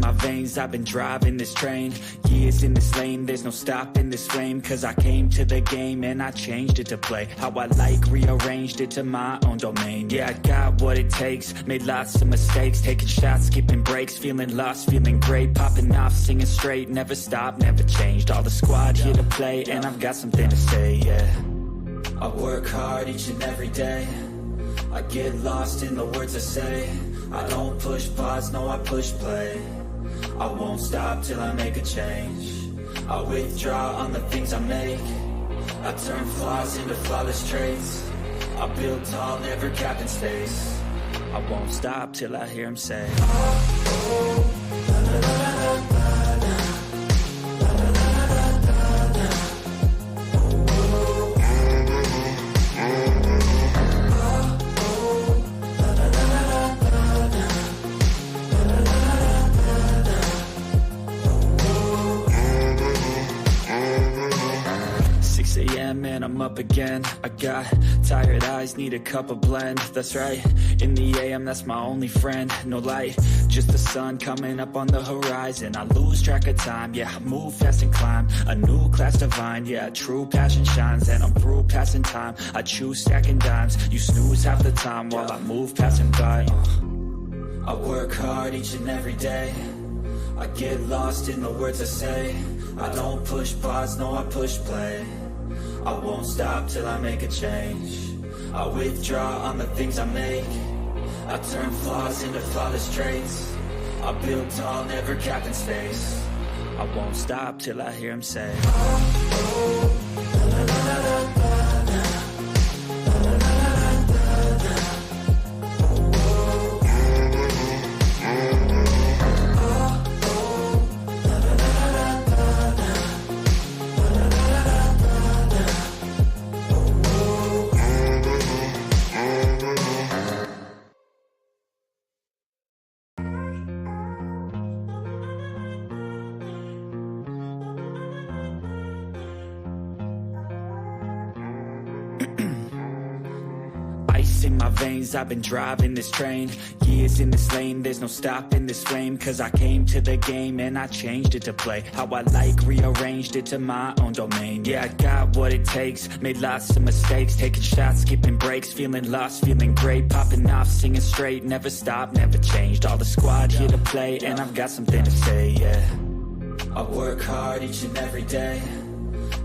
my veins, I've been driving this train. Years in this lane, there's no stopping this flame. Cause I came to the game and I changed it to play how I like, rearranged it to my own domain. Yeah, I got what it takes, made lots of mistakes, taking shots, skipping breaks, feeling lost, feeling great, popping off, singing straight, never stopped, never changed. All the squad here to play, and I've got something to say, yeah. I work hard each and every day, I get lost in the words I say. I don't push pause, no I push play. I won't stop till I make a change. I withdraw on the things I make. I turn flaws into flawless traits. I build tall, never capped in space. I won't stop till I hear him say, oh, la, la, la, la, la, la. And I'm up again. I got tired eyes, need a cup of blend. That's right, in the AM, that's my only friend. No light, just the sun coming up on the horizon. I lose track of time, yeah, I move fast and climb a new class divine, yeah, true passion shines. And I'm through passing time, I choose stacking dimes. You snooze half the time while I move passing by. I work hard each and every day, I get lost in the words I say. I don't push pause, no I push play. I won't stop till I make a change. I withdraw on the things I make. I turn flaws into flawless traits. I build tall, never capped in space. I won't stop till I hear him say, oh, oh, la, la, la, la, la. In my veins, I've been driving this train. Years in this lane, there's no stopping this flame. Cause I came to the game and I changed it to play how I like, rearranged it to my own domain. Yeah, I got what it takes, made lots of mistakes, taking shots, skipping breaks, feeling lost, feeling great, popping off, singing straight, never stopped, never changed. All the squad here to play, and I've got something to say, yeah. I work hard each and every day,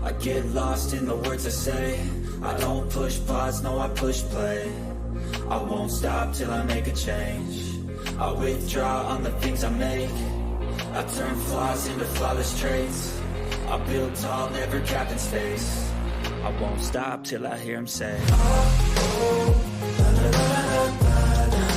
I get lost in the words I say. I don't push pause, no I push play. I won't stop till I make a change. I withdraw on the things I make. I turn flaws into flawless traits. I build tall, never capped in space. I won't stop till I hear him say, oh, oh, la, la, la, la, la, la.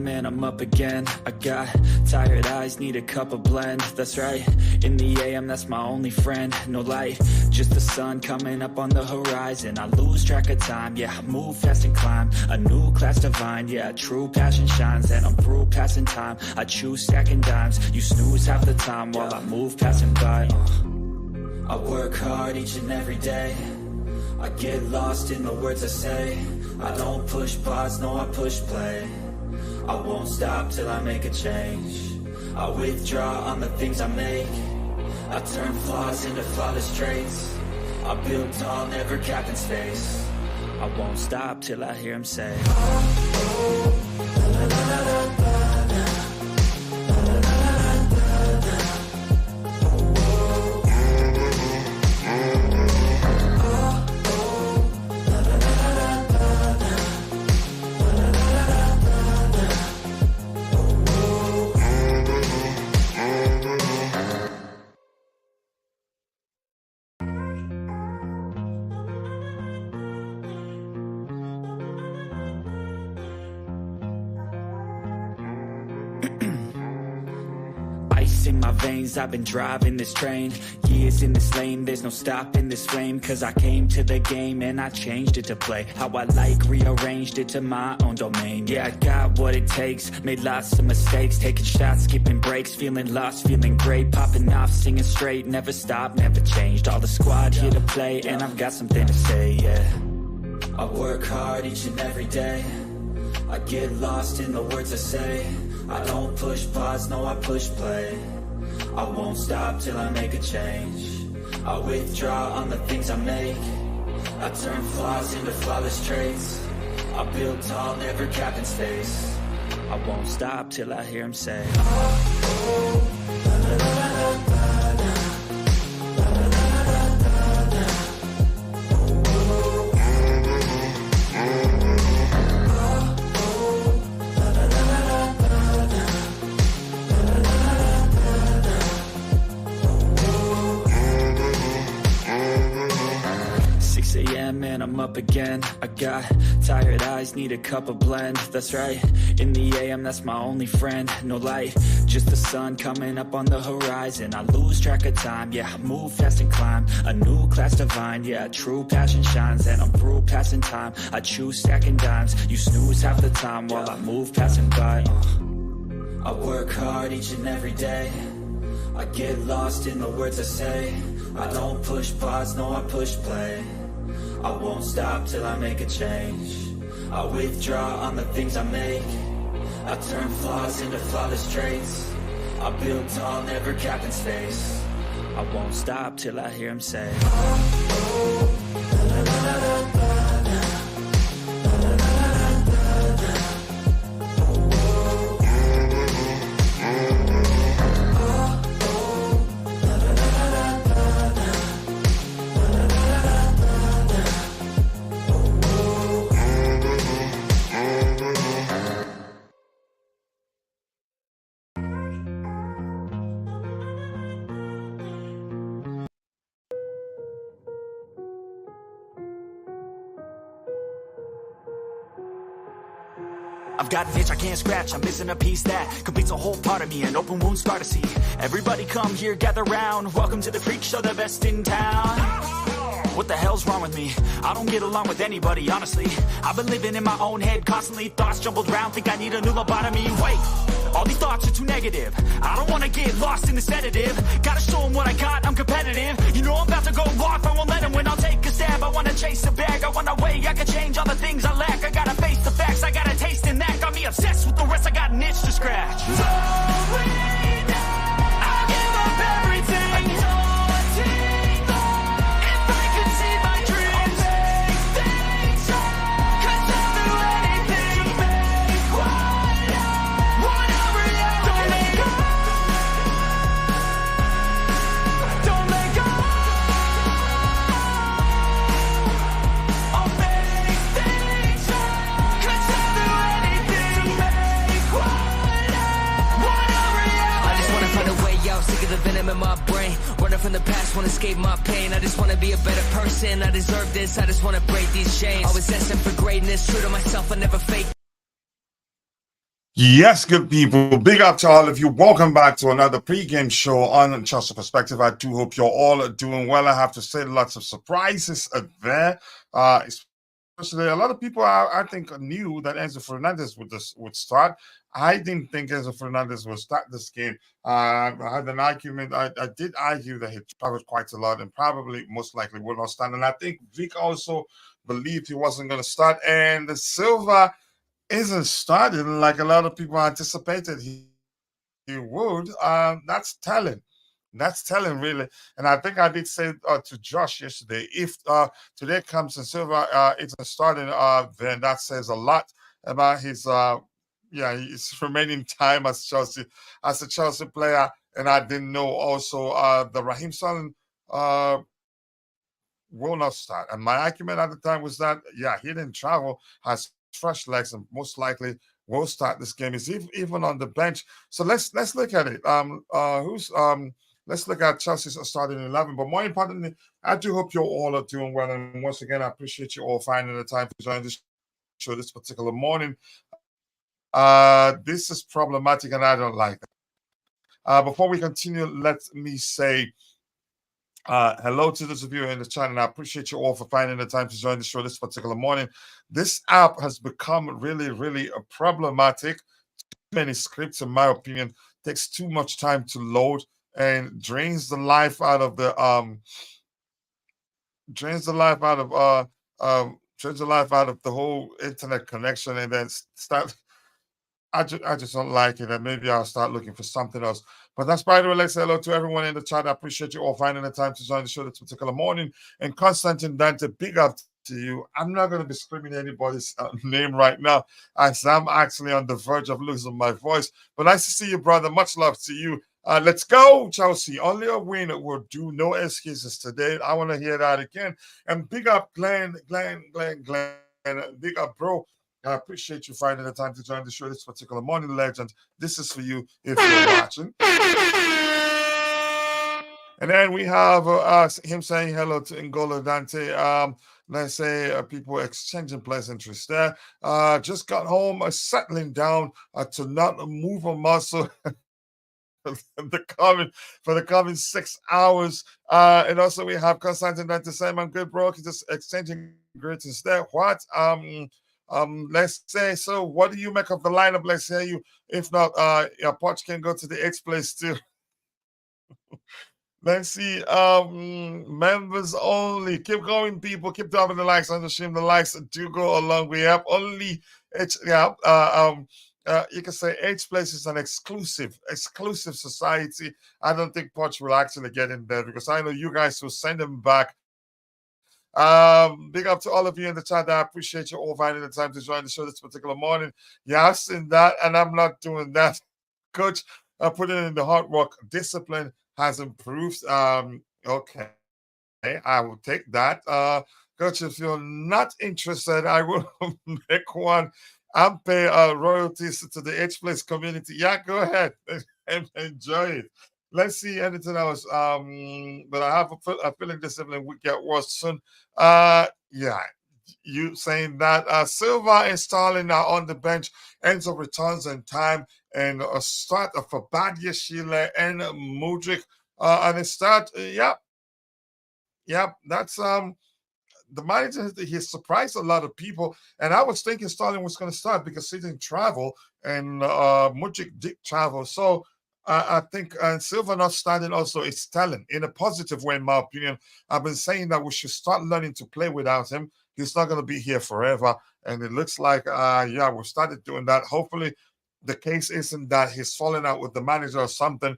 And I'm up again. I got tired eyes, need a cup of blend. That's right, in the AM, that's my only friend. No light, just the sun coming up on the horizon. I lose track of time, yeah, I move fast and climb a new class divine, yeah, true passion shines. And I'm through passing time, I choose stacking dimes. You snooze half the time while I move passing by. I work hard each and every day, I get lost in the words I say. I don't push pause, no I push play. I won't stop till I make a change. I withdraw on the things I make. I turn flaws into flawless traits. I build tall, never capped in space. I won't stop till I hear him say, oh, oh, la, la, la, la, la, la. Ice in my veins, I've been driving this train. Years in this lane, there's no stopping this flame. Cause I came to the game and I changed it to play how I like, rearranged it to my own domain. Yeah, I got what it takes, made lots of mistakes, taking shots, skipping breaks, feeling lost, feeling great, popping off, singing straight, never stopped, never changed. All the squad here to play, and I've got something to say, yeah. I work hard each and every day, I get lost in the words I say. I don't push pause, no I push play. I won't stop till I make a change. I withdraw on the things I make. I turn flaws into flawless traits. I build tall, never cap in space. I won't stop till I hear him say, and I'm up again. I got tired eyes, need a cup of blend. That's right, in the AM, that's my only friend. No light, just the sun coming up on the horizon. I lose track of time, yeah, I move fast and climb a new class divine, yeah, true passion shines. And I'm through passing time, I choose stacking dimes. You snooze half the time while I move passing by. I work hard each and every day, I get lost in the words I say. I don't push pause, no I push play. I won't stop till I make a change. I withdraw on the things I make. I turn flaws into flawless traits. I build tall, never cap in space. I won't stop till I hear him say, I've got an itch I can't scratch, I'm missing a piece that completes a whole part of me, an open wound scar to see. Everybody come here, gather round, welcome to the freak show, the best in town. What the hell's wrong with me? I don't get along with anybody, honestly. I've been living in my own head constantly, thoughts jumbled round, think I need a new lobotomy. Wait, all these thoughts are too negative, I don't wanna get lost in the sedative. Gotta show them what I got, I'm competitive. You know I'm about to go off, I won't let them win, I'll take a stab. I wanna chase a bag, I wanna weigh, I can change all the things I lack. I gotta face the facts, I got a taste in that. Got me obsessed with the rest, I got an itch to scratch. I'll give up everything. If I could see my dreams, cause I'll do anything to make what a reality. Don't let go. Don't let go. I'll make things right, cause I'll do anything to make what a reality. I just wanna find a way out, sick of the venom in my brain. Running from the past, wanna escape my pain. I just wanna be a better person, I deserve this. I just wanna break these chains. Always destined for greatness, true to myself, I never fake. Yes, good people. Big up to all of you. Welcome back to another pregame show on Chelsea Perspective. I do hope you're all doing well. I have to say lots of surprises there. Especially a lot of people I think knew that Enzo Fernandez would start. I didn't think Enzo Fernandez would start this game. I had an argument. I did argue that he traveled quite a lot and probably most likely will not start. And I think Vic also believed he wasn't going to start. And the Silva isn't starting like a lot of people anticipated he would. That's telling. That's telling, really. And I think I did say to Josh yesterday, if today comes and Silva isn't starting, then that says a lot about his his remaining time as a Chelsea player. And I didn't know also the Raheem Sterling will not start. And my argument at the time was that he didn't travel, has fresh legs, and most likely will start this game. Is even on the bench. So let's look at it. Let's look at Chelsea's starting 11. But more importantly, I do hope you all are doing well. And once again, I appreciate you all finding the time to join this show this particular morning. This is problematic, and I don't like it. Before we continue, let me say hello to those of you in the chat, and I appreciate you all for finding the time to join the show this particular morning. This app has become really, really problematic. Too many scripts, in my opinion, takes too much time to load and drains the life out of the drains the life out of drains the life out of the whole internet connection, and then start I just don't like it, and maybe I'll start looking for something else. But that's by the way, let's say hello to everyone in the chat. I appreciate you all finding the time to join the show this particular morning. And Constantine Dante, big up to you. I'm not going to be screaming anybody's name right now, as I'm actually on the verge of losing my voice. But nice to see you, brother. Much love to you. Let's go, Chelsea. Only a win will do. No excuses today. I want to hear that again. And big up, Glenn. Big up, bro. I appreciate you finding the time to join the show this particular morning, legend. This is for you if you're watching. And then we have him saying hello to N'Golo Dante. Let's say people exchanging pleasantries there. Just got home, settling down to not move a muscle. For the coming 6 hours. And also we have Constantine Dante saying, I'm good, bro. Just exchanging greetings there. What? Let's say, so what do you make of the lineup? Let's hear you. If not, Poch can go to the 8th place too. Let's see. Members only. Keep going, people. Keep dropping the likes on the stream. The likes do go along. We have only you can say 8th place is an exclusive society. I don't think Poch will actually get in there because I know you guys will send him back. Big up to all of you in the chat. I appreciate you all finding the time to join the show this particular morning. Yeah, I've seen that, and I'm not doing that. Coach, put it in the hard work. Discipline has improved. Okay, I will take that. Coach, if you're not interested, I will make one and pay royalties to the 8th place community. Yeah, go ahead and enjoy it. Let's see anything else. But I have a feeling discipline will get worse soon. Yeah, you saying that Silva and Stalin are on the bench. Enzo returns in time, and a start for Badia, Sheila, and Mudrik. And a start, that's the manager. He surprised a lot of people, and I was thinking Stalin was going to start because he didn't travel, and Mudrik did travel. So I think Silva not starting also is telling in a positive way, in my opinion. I've been saying that we should start learning to play without him. He's not going to be here forever, and it looks like we've started doing that. Hopefully, the case isn't that he's falling out with the manager or something.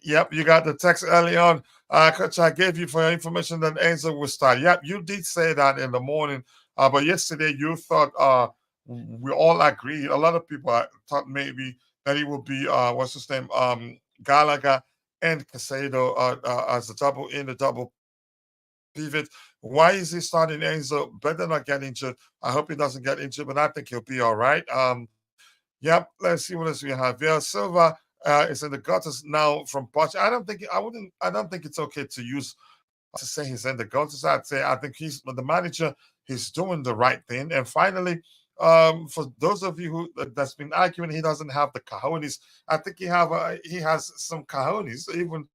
Yep, you got the text early on. Coach, I gave you for your information that Enzo will start. Yep, you did say that in the morning. But yesterday you thought we all agreed. A lot of people thought maybe that it would be what's his name? Gallagher and Casado as the double pivot. Why is he starting Enzo? Better not get injured. I hope he doesn't get injured, but I think he'll be all right. Yep, let's see what else we have. Yeah, Silva is in the gutters now from Poch. I don't think it's okay to use to say he's in the gutters. I think he's the manager. He's doing the right thing. And finally, for those of you who that's been arguing he doesn't have the cojones, I think he has some cojones, even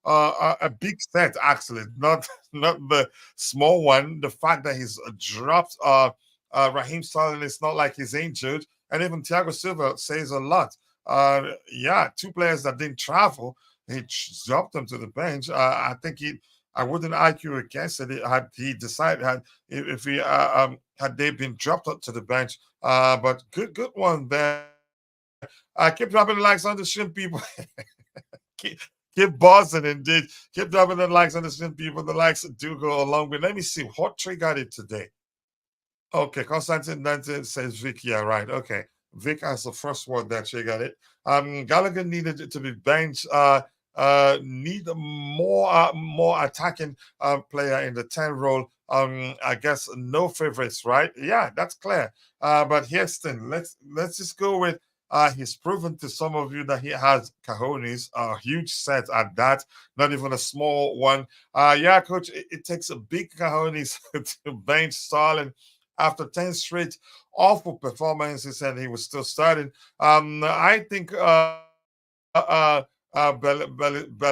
a big set actually, not the small one. The fact that he's dropped Raheem Sterling, it's not like he's injured, and even Thiago Silva says a lot. Two players that didn't travel, he dropped them to the bench. I think I wouldn't argue against it had he decided if he had they been dropped to the bench. But good one there. Keep dropping the likes on the stream, people. keep buzzing indeed. Keep dropping the likes on the stream, people. The likes do go along with. Let me see what triggered it today. Okay, Constantine Dante says Vic. Yeah, right. Okay. Vic has the first word that triggered it. Gallagher needed to be benched. Need more attacking player in the 10 role. I guess no favorites, right? Yeah, that's clear. But here's the thing. Let's just go with he's proven to some of you that he has cojones, a huge set at that, not even a small one. Coach, it takes a big cojones to bench Stalin after 10 straight awful performances, and he was still starting. I think Bella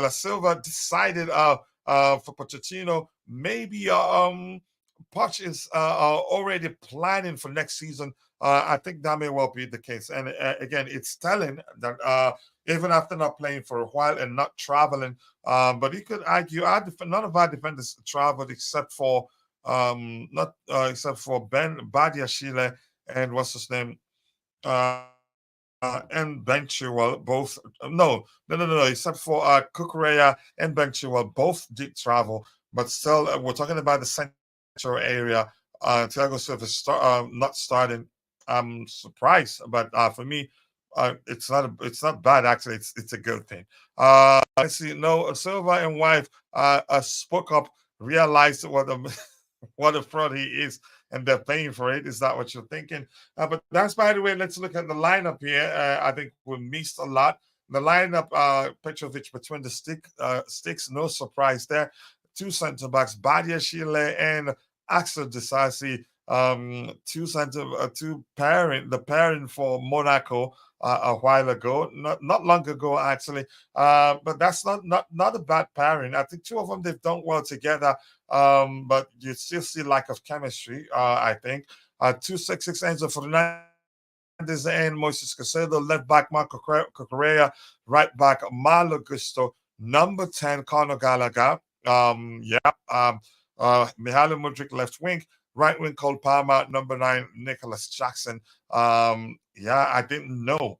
Silva decided for Pochettino, maybe Poch is already planning for next season. I think that may well be the case. And again, it's telling that even after not playing for a while and not traveling, but you could argue none of our defenders traveled except for not except for Ben Badiashile and what's his name, and Benchua, both no, except for Kukureya and Benchua, both did travel, but still, we're talking about the central area. Thiago Silva not starting. I'm surprised, but for me, it's not bad actually. It's a good thing. Let's see. No, Silva and wife spoke up, realized what a what a fraud he is, and they're paying for it. Is that what you're thinking? But that's, by the way. Let's look at the lineup here. I think we missed a lot. The lineup, Petrovic between the sticks, no surprise there. Two center backs, Badia Chile and Axel Disasi. Two pairing, the pairing for Monaco a while ago, not long ago actually. But that's not a bad pairing. I think two of them they've done well together. But you still see lack of chemistry. I think 266 Enzo Fernandez and Moises Caicedo, left back Marco Correa, right back Malo Gusto, number 10 Conor Gallagher. Mihailo Mudryk left wing, right wing Cole Palmer, number 9 Nicholas Jackson. I didn't know.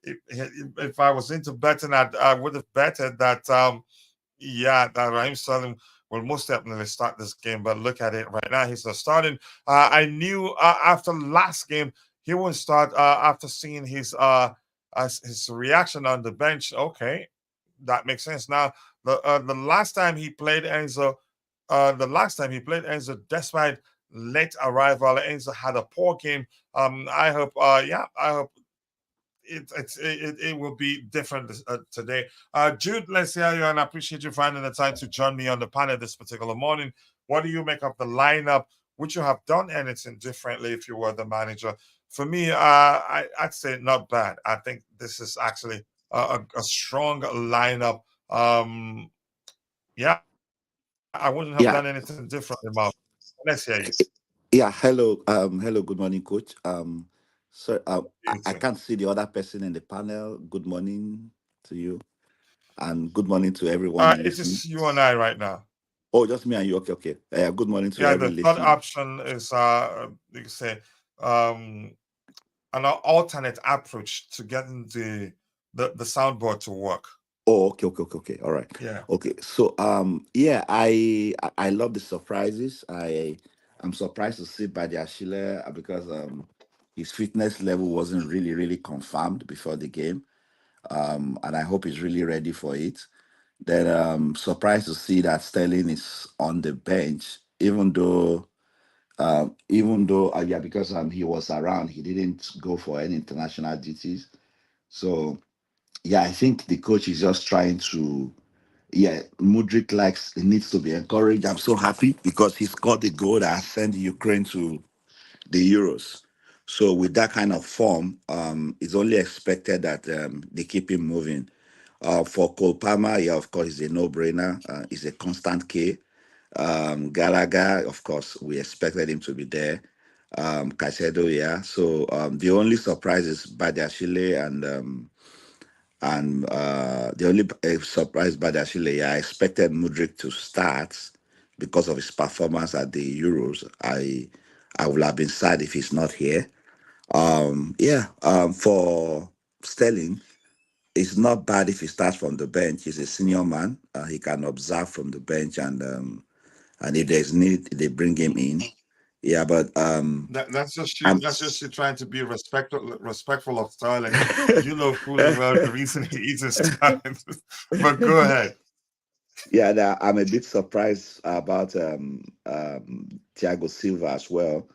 If I was into betting, I would have betted that. That Raheem Sterling will most definitely start this game. But look at it right now; he's not starting. I knew after last game he won't start. After seeing his reaction on the bench, okay, that makes sense. Now the last time he played Enzo, despite late arrival, Enzo had a poor game. I hope. I hope it will be different today. Jude, let's hear you, and I appreciate you finding the time to join me on the panel this particular morning. What do you make of the lineup? Would you have done anything differently if you were the manager? For me, I'd say not bad. I think this is actually a strong lineup. I wouldn't have done anything Yeah, differently, Mark. Let's hear you. yeah. Hello, hello. Good morning, coach. So You I too. can't see the other person in the panel. Good morning to you, and good morning to everyone It listening. is you and I right now. Oh, just me and you. Okay, okay. Good morning to Yeah, the everyone third listening. option is you can say um an alternate approach to getting the soundboard to work. Oh, okay, okay, okay, okay. All right. Yeah. Okay. So yeah, I love the surprises. I'm surprised to see Badiashile because his fitness level wasn't really confirmed before the game. And I hope he's really ready for it. Then surprised to see that Sterling is on the bench, yeah, because he was around, he didn't go for any international duties. So yeah, I think the coach is just trying to. Yeah, Mudrik likes he needs to be encouraged. I'm so happy because he scored the goal that sent Ukraine to the Euros. So with that kind of form, it's only expected that they keep him moving. For Cole Palmer, yeah, of course, it's a no-brainer. It's a constant K. Gallagher, of course, we expected him to be there. Caicedo, yeah. So the only surprise is Badiashile and the only surprise Badiashile, yeah, I expected Mudrik to start because of his performance at the Euros. I would have been sad if he's not here. For Sterling, it's not bad if he starts from the bench. He's a senior man. He can observe from the bench, and if there's need, they bring him in. Yeah, but That's just you. I'm. That's just you trying to be respectful of Sterling. You know fully well the reason he isn't starting. But go ahead. Yeah, I'm a bit surprised about Thiago Silva as well.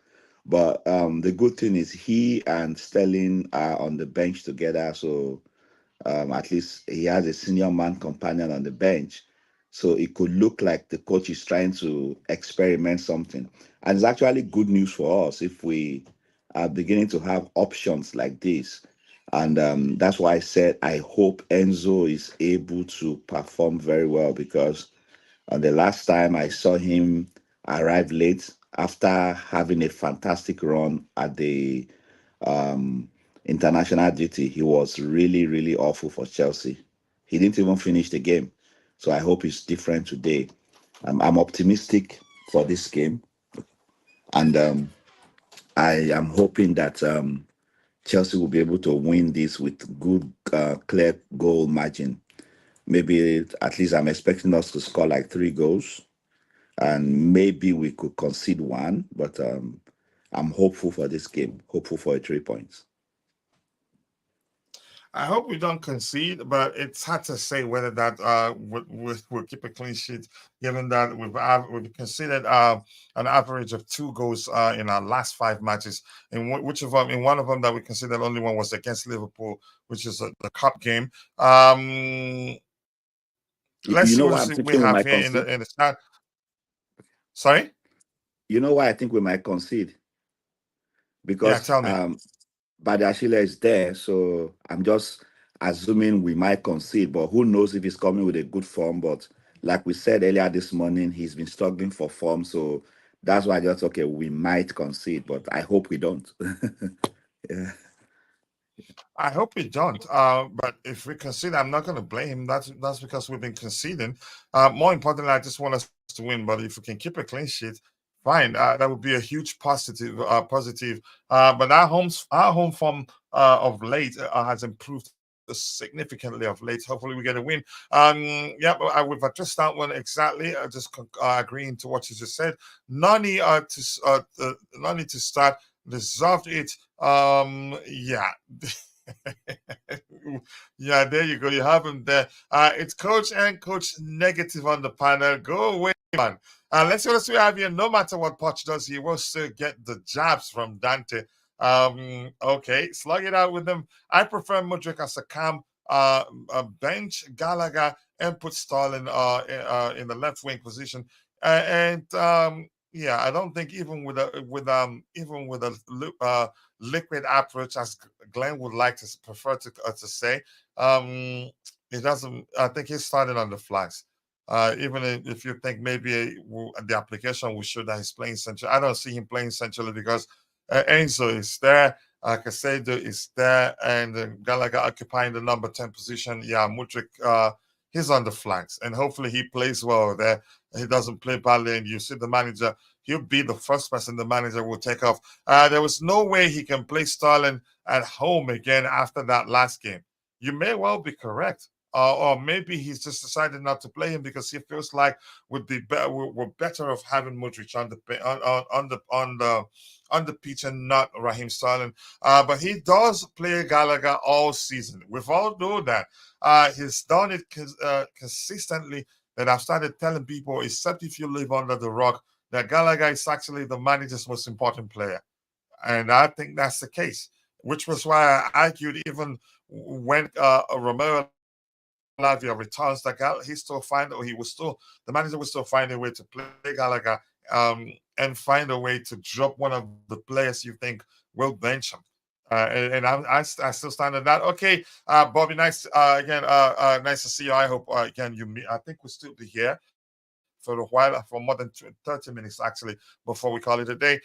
But the good thing is he and Sterling are on the bench together, so at least he has a senior man companion on the bench. So it could look like the coach is trying to experiment something. And it's actually good news for us if we are beginning to have options like this. And that's why I said I hope Enzo is able to perform very well, because the last time I saw him arrive late after having a fantastic run at the um, international duty, he was really, really awful for Chelsea. He didn't even finish the game. So I hope it's different today. I'm optimistic for this game. And I am hoping that Chelsea will be able to win this with good, clear goal margin. Maybe at least I'm expecting us to score like 3 goals, and maybe we could concede one. But I'm hopeful for this game, hopeful for a 3 points. I hope we don't concede, but it's hard to say whether that will keep a clean sheet, given that we've conceded an average of 2 goals in our last 5 matches. Which of them, in one of them that we considered, only one was against Liverpool, which is the cup game. Let's You see know what why I'm we thinking we have might here concede? in the start. Sorry, You know why I think we might concede? yeah, Because tell me. Badiashile is there, so I'm just assuming we might concede, but who knows if he's coming with a good form. But like we said earlier this morning, he's been struggling for form, so that's why I just okay, we might concede, but I hope we don't. Yeah. I hope we don't. But if we concede, I'm not going to blame him. That's because we've been conceding. More importantly, I just want us to win. But if we can keep a clean sheet, fine. That would be a huge positive. Positive. But our home form of late has improved significantly of late. Hopefully, we get a win. Yeah, we've addressed that one exactly. Just agreeing to what you just said. Nani Nani to start. Deserved it. Yeah. Yeah, there you go. You have him there. It's coach and coach negative on the panel. Go away, man. Let's see what else we have here. No matter what Poch does, he will still get the jabs from Dante. Okay, slug it out with them. I prefer Mudrik as a cam. Bench Gallagher and put Starling in the left wing position. And yeah, I don't think even with a liquid approach, as Glenn would like to prefer to say. It doesn't. I think he's starting on the flags. Even if you think maybe the application will show that he's playing central, I don't see him playing centrally because Enzo is there, Casado is there, and Gallagher occupying the number 10 position. Yeah, Mudrik, he's on the flanks, and hopefully he plays well there. He doesn't play badly, and you see the manager. He'll be the first person the manager will take off. There was no way he can play Sterling at home again after that last game. You may well be correct. Or maybe he's just decided not to play him because he feels like we're better off having Modric on the pitch and not Raheem Sterling. But he does play Gallagher all season. We've all know that. He's done it consistently. That I've started telling people, except if you live under the rock, that Gallagher is actually the manager's most important player. And I think that's the case, which was why I argued even when Romero Lavia returns, that he still find, or the manager will still find a way to play Gallagher and find a way to drop one of the players you think will bench him. I still stand on that. Okay, Bobby, nice again. Nice to see you. I hope again I think we'll still be here for a while, for more than 30 minutes actually, before we call it a day.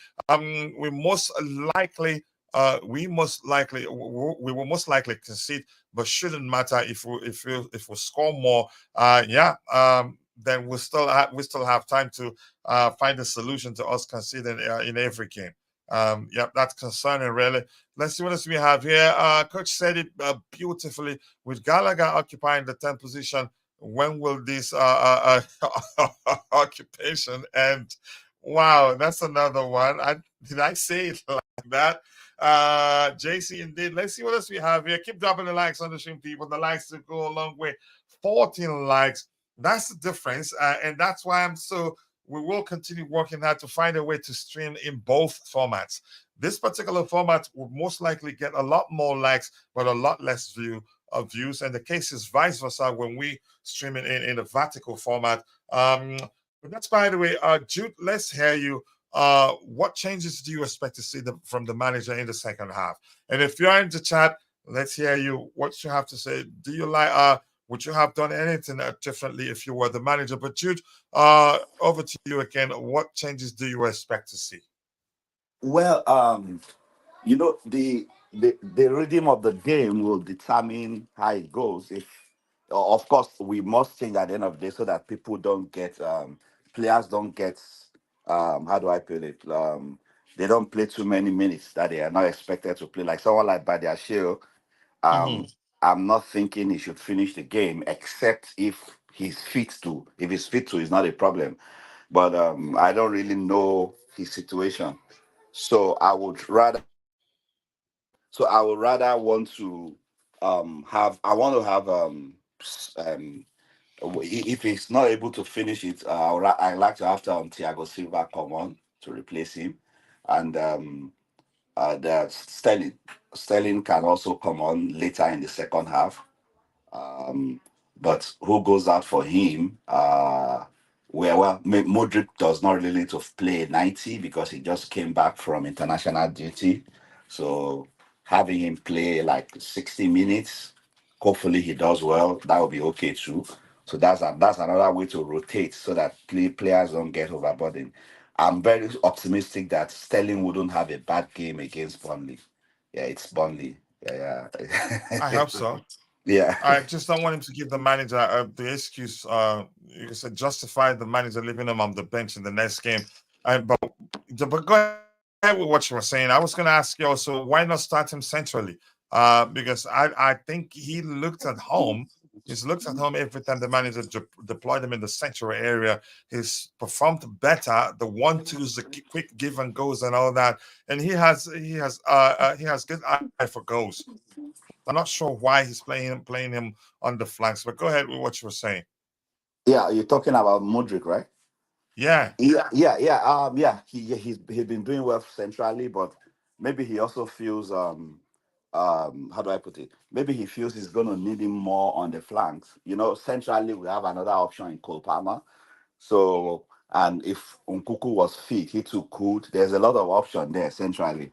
We most likely we will most likely concede, but shouldn't matter if we score more. Then we still have time to find a solution to us conceding in every game. Yep, that's concerning, really. Let's see what else we have here. Coach said it beautifully, with Gallagher occupying the 10th position. When will this occupation end? Wow, that's another one. Did I say it like that? JC, indeed. Let's see what else we have here. Keep dropping the likes on the stream, people. The likes to go a long way. 14 likes. That's the difference, and that's why we will continue working hard to find a way to stream in both formats. This particular format will most likely get a lot more likes, but a lot less view views, and the case is vice versa when we stream it in a vertical format. But that's, by the way, Jude, let's hear you. What changes do you expect to see from the manager in the second half? And if you're in the chat, let's hear you. What you have to say? Do you like? Would you have done anything differently if you were the manager? But Jude, over to you again. What changes do you expect to see? Well, the rhythm of the game will determine how it goes. If, of course, we must change at the end of the day so that people don't get players don't get how do I put it? They don't play too many minutes that they are not expected to play. Like someone like Badiashile, Mm-hmm. um, I'm not thinking he should finish the game except if he's fit to. If he's fit to, it's not a problem. But I don't really know his situation. So I would rather I would rather want to have I want to have if he's not able to finish it, I like to have Thiago Silva come on to replace him, and the Sterling can also come on later in the second half. Um, but who goes out for him? Modric does not really need to play 90 because he just came back from international duty. So having him play like 60 minutes, hopefully he does well. That would be okay too. So that's another way to rotate so that players don't get overburdened. I'm very optimistic that Sterling wouldn't have a bad game against Burnley. Yeah, it's Burnley. Yeah, I yeah. hope so. Yeah. I just don't want him to give the manager the excuse. You can say justify the manager leaving him on the bench in the next game. But go ahead with what you were saying. I was going to ask you also, why not start him centrally? Because I think he looked at home. He's looked at home every time the manager deployed him in the central area. He's performed better. The 1-2s, the quick give and goes, and all that. And he has good eye for goals. I'm not sure why he's playing him on the flanks, but go ahead with what you were saying. Yeah, you're talking about Modric, right? Yeah, Yeah. Yeah. He's been doing well centrally, but maybe he also feels how do I put it? Maybe he feels he's gonna need him more on the flanks. Centrally we have another option in Cole Palmer. So, and if Nkuku was fit, he too could. There's a lot of option there centrally.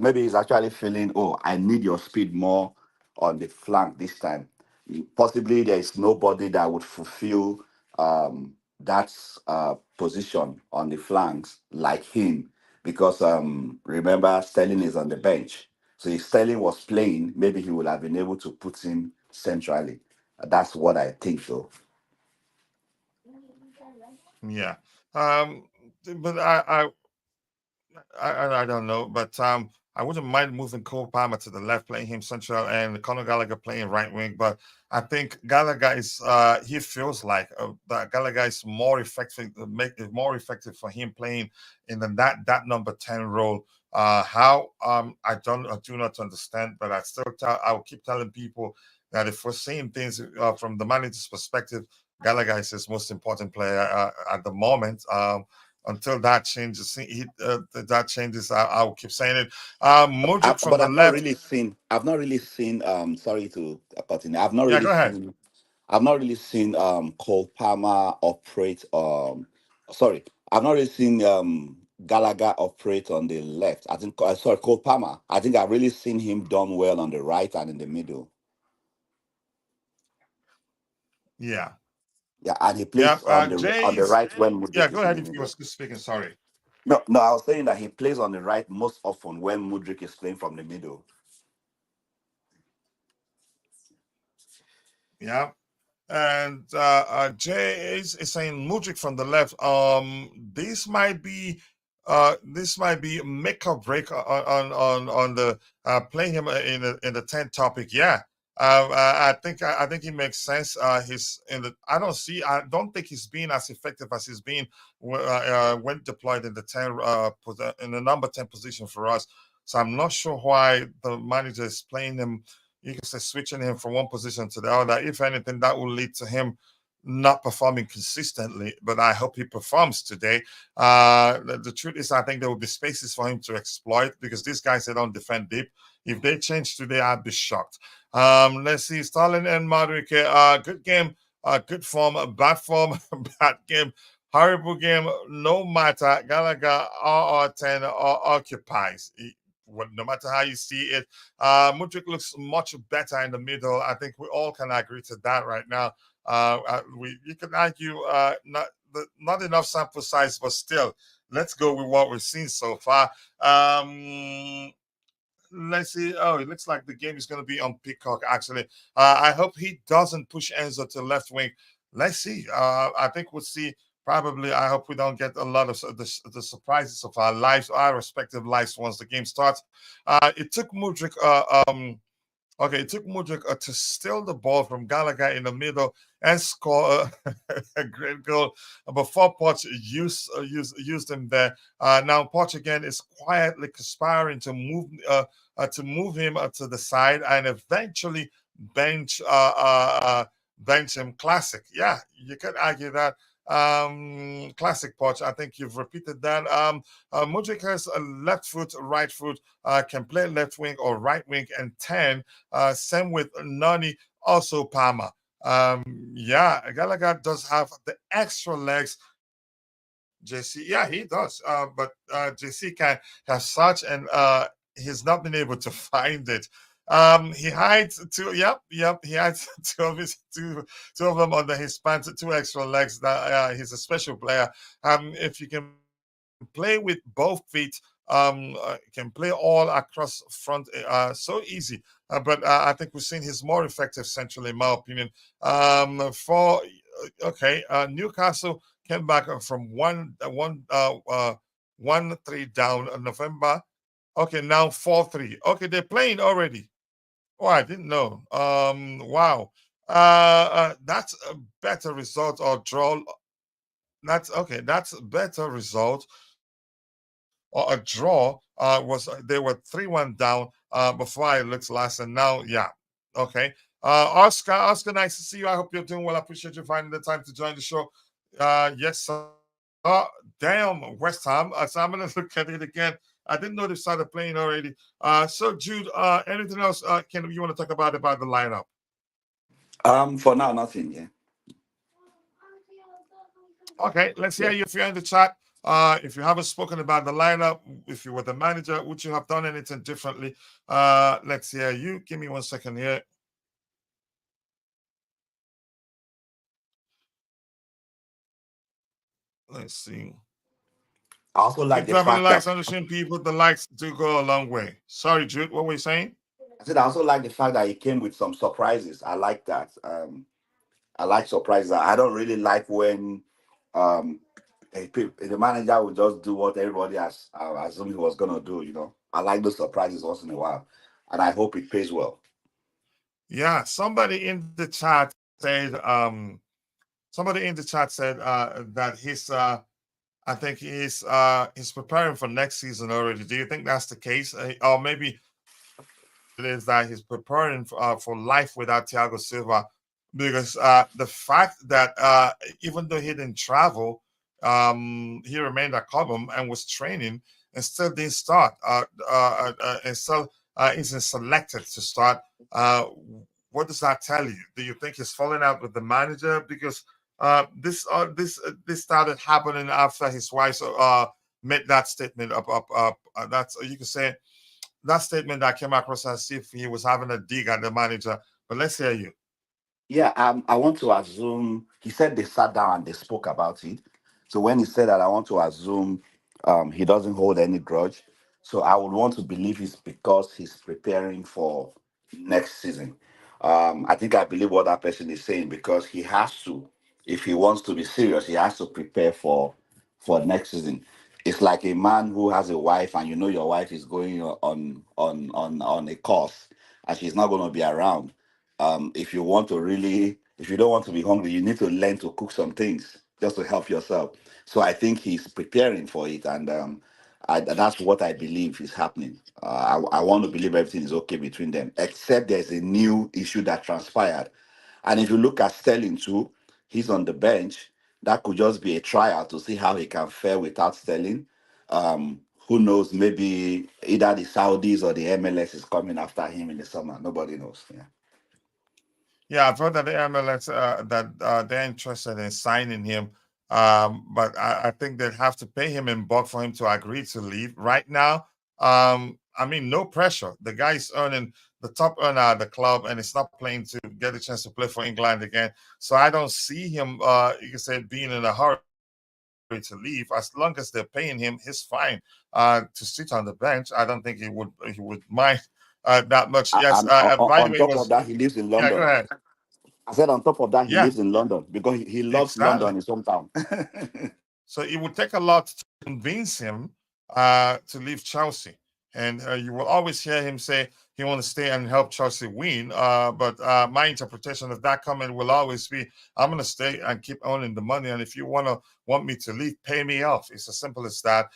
Maybe he's actually feeling, oh, I need your speed more on the flank this time. Possibly there is nobody that would fulfill that position on the flanks like him because remember Sterling is on the bench. So if Sterling was playing, maybe he would have been able to put him centrally. That's what I think, though. yeah. Um, but I don't know, but I wouldn't mind moving Cole Palmer to the left, playing him central, and Conor Gallagher playing right wing. But I think Gallagher is he feels like that Gallagher is more effective, make it more effective for him playing in that number 10 role. How I do not understand, but I will keep telling people that if we're seeing things from the manager's perspective, Gallagher is his most important player at the moment. Until that changes, I'll keep saying it. Modric from But the I've not left. really seen. I've not really seen. Sorry to cut in. I've not Yeah, really go ahead. seen. I've not really seen Cole Palmer operate. Sorry, I've not really seen Gallagher operate on the left. I think. Sorry, Cole Palmer. I think I've really seen him done well on the right and in the middle. Yeah, Yeah, and he yeah. plays on the Jay's. right when Yeah, Mudrik go is in ahead the if you were middle. speaking. Sorry. No, no, I was saying that he plays on the right most often when Mudrik is playing from the middle. Yeah. And Jay is saying Mudrik from the left. This might be make or break on the playing him in the 10 topic. Yeah. I think he makes sense. He's in the. I don't think he's been as effective as he's been when deployed in the 10 in the number 10 position for us. So I'm not sure why the manager is playing him, you can say, switching him from one position to the other. If anything, that will lead to him not performing consistently, but I hope he performs today. The truth is, I think there will be spaces for him to exploit because these guys, they don't defend deep. If they change today, I'd be shocked. Let's see, Stalin and Mauricio. Good game, good form, bad form, bad game, horrible game. No matter, Gallagher RR10 occupies. No matter how you see it, Mudryk looks much better in the middle. I think we all can agree to that right now. You can argue not enough sample size, but still, let's go with what we've seen so far. Let's see. Oh, it looks like the game is going to be on Peacock. Actually, I hope he doesn't push Enzo to left wing. Let's see. I think we'll see. Probably, I hope we don't get a lot of the surprises of our lives, our respective lives, once the game starts. It took Mudryk. Okay, it took Mudryk to steal the ball from Gallagher in the middle and score a great goal before Poch used him there. Now Poch again is quietly conspiring to move him to the side and eventually bench him. Classic, yeah, you could argue that. Classic Poch. I think you've repeated that. Mudryk has a left foot, right foot, can play left wing or right wing, and 10. Same with Nani, also Palmer. Yeah, Gallagher does have the extra legs. JC, yeah, he does. But JC can have such, and he's not been able to find it. He hides two. Yep. He hides two of them under his pants, two extra legs. That he's a special player. If you can play with both feet, can play all across front, so easy. But I think we've seen he's more effective centrally, in my opinion. Newcastle came back from 1-3 down in November. Okay, now 4-3. Okay, they're playing already. Oh, I didn't know. Wow. That's a better result or draw. That's okay. That's a better result or a draw. Was they were 3-1 down before I looked last, and now yeah. Okay. Oscar, nice to see you. I hope you're doing well. I appreciate you finding the time to join the show. Yes, sir. Damn, West Ham. So I'm gonna look at it again. I didn't know they started playing already. So Jude, anything else can you want to talk about the lineup? For now, nothing. Yeah. Okay, let's hear you if you're in the chat. If you haven't spoken about the lineup, if you were the manager, would you have done anything differently? Let's hear you. Give me 1 second here. Let's see. I also like the fact likes that understanding people. The likes do go a long way. Sorry, Jude. What were you saying? I said I also like the fact that he came with some surprises. I like that. I like surprises. I don't really like when the manager would just do what everybody has assumed he was gonna do. I like those surprises once in a while, and I hope it pays well. Yeah, somebody in the chat said that I think he's preparing for next season already. Do you think that's the case, or maybe it is that he's preparing for life without Thiago Silva? Because the fact that even though he didn't travel, he remained at Cobham and was training and still didn't start. And still isn't selected to start. What does that tell you? Do you think he's falling out with the manager? Because this started happening after his wife made that statement that's you can say that statement that came across as if he was having a dig at the manager. But let's hear you. Yeah, I want to assume he said they sat down and they spoke about it. So when he said that, I want to assume he doesn't hold any grudge. So I would want to believe it's because he's preparing for next season. I believe what that person is saying because he has to, if he wants to be serious, he has to prepare for next season. It's like a man who has a wife and you know your wife is going on a course and she's not going to be around. If you don't want to be hungry, you need to learn to cook some things just to help yourself. So I think he's preparing for it, and that's what I believe is happening. I want to believe everything is okay between them, except there's a new issue that transpired. And if you look at Sterling too, he's on the bench. That could just be a trial to see how he can fare without Sterling. Who knows? Maybe either the Saudis or the MLS is coming after him in the summer. Nobody knows. Yeah. Yeah, I've heard that the MLS they're interested in signing him, but I think they'd have to pay him in bulk for him to agree to leave. Right now, I mean, no pressure. The guy's earning the top earner at the club, and it's not playing to get a chance to play for England again. So I don't see him, you can say, being in a hurry to leave. As long as they're paying him, he's fine to sit on the bench. I don't think he would mind that much. Yes. And By the on way, it top of was that, he lives in yeah. Go London. ahead. I said on top of that, he Yeah, lives in London because he loves exactly. London, his hometown. So it would take a lot to convince him to leave Chelsea. And you will always hear him say he wants to stay and help Chelsea win. But my interpretation of that comment will always be, I'm going to stay and keep owning the money. And if you want me to leave, pay me off. It's as simple as that.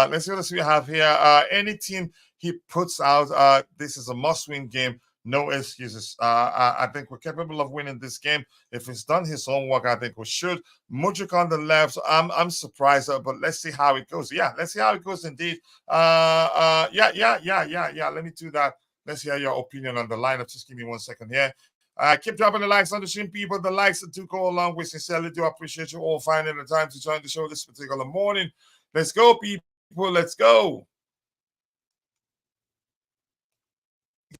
Let's see what we have here. Any team he puts out, this is a must-win game. No excuses. I think we're capable of winning this game. If he's done his homework, I think we should. Mudryk on the left. I'm surprised, but let's see how it goes. Yeah, let's see how it goes indeed. Yeah. Let me do that. Let's hear your opinion on the lineup. Just give me 1 second here. Keep dropping the likes on the stream, people. The likes do go a long way. Sincerely do appreciate you all finding the time to join the show this particular morning. Let's go, people. Let's go.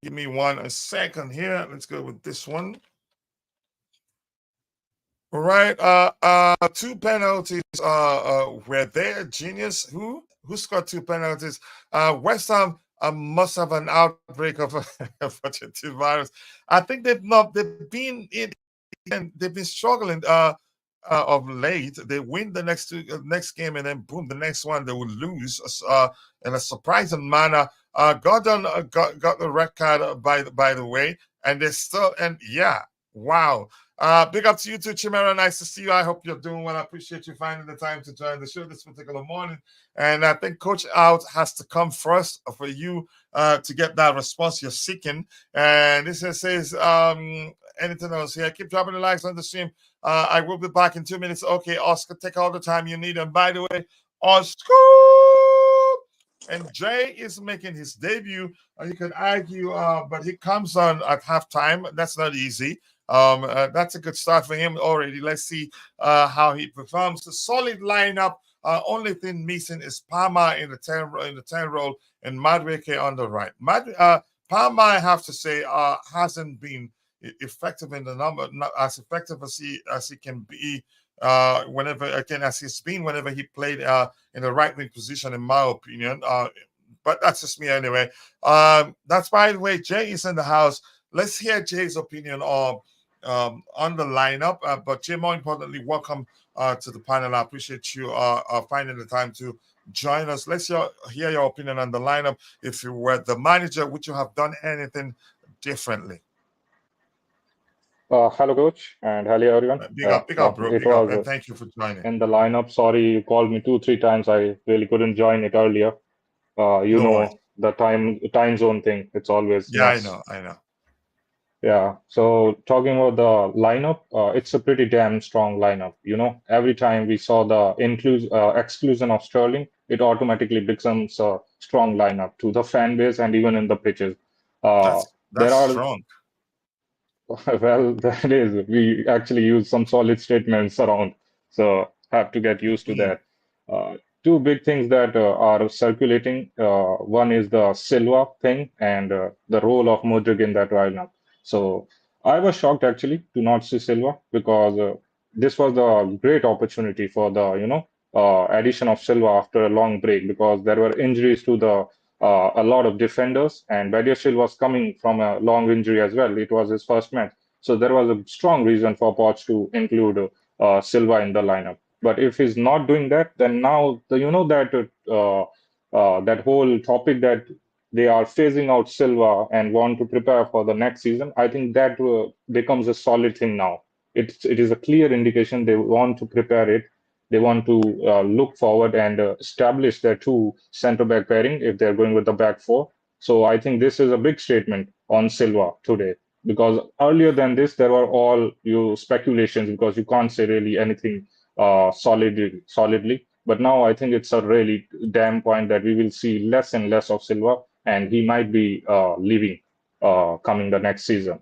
Give me 1 second here. Let's go with this one. All right. 2 penalties were there. Genius. Who scored 2 penalties? West Ham must have an outbreak of Pochettino virus. I think they've been struggling of late. They win the next game, and then boom, the next one they will lose in a surprising manner. Gordon got the red card by the way, and they still wow. Big up to you too, Chimera. Nice to see you. I hope you're doing well. I appreciate you finding the time to join the show this particular morning. And I think Coach Out has to come first for you to get that response you're seeking. And this says anything else here. Keep dropping the likes on the stream. I will be back in 2 minutes. Okay, Oscar, take all the time you need. And by the way, Oscar and Jay is making his debut. You can argue, but he comes on at halftime. That's not easy. That's a good start for him already. Let's see how he performs. A solid lineup. Only thing missing is Palmer in the 10 role and Madueke on the right. Palmer, I have to say, hasn't been effective in the number, not as effective as he can be as he's been whenever he played in the right wing position, in my opinion. But that's just me anyway. That's by the way, Jay is in the house. Let's hear Jay's opinion on the lineup. But Jay, more importantly, welcome to the panel. I appreciate you finding the time to join us. Let's hear your opinion on the lineup. If you were the manager, would you have done anything differently? Hello, Coach, and hello, everyone. Big up, bro. It Big up, was and thank you for joining. in the lineup. Sorry, you called me 2-3 times. I really couldn't join it earlier. No worries. The time zone thing. It's always Yeah, mess. I know. Yeah. So talking about the lineup, it's a pretty damn strong lineup. Every time we saw the exclusion of Sterling, it automatically becomes a strong lineup to the fan base and even in the pitches. That's There are strong. Well, that is, we actually use some solid statements around, so have to get used to that. Two big things that are circulating. One is the Silva thing and the role of Mudryk in that lineup. So I was shocked actually to not see Silva because this was a great opportunity for the addition of Silva after a long break because there were injuries to a lot of defenders, and Badiashile was coming from a long injury as well. It was his first match. So there was a strong reason for Poch to include Silva in the lineup. But if he's not doing that, then now that whole topic that they are phasing out Silva and want to prepare for the next season, I think that becomes a solid thing now. It is a clear indication they want to prepare it. They want to look forward and establish their two center-back pairing if they're going with the back four. So I think this is a big statement on Silva today. because earlier than this, there were all speculations because you can't say really anything solidly. But now I think it's a really damn point that we will see less and less of Silva, and he might be leaving coming the next season.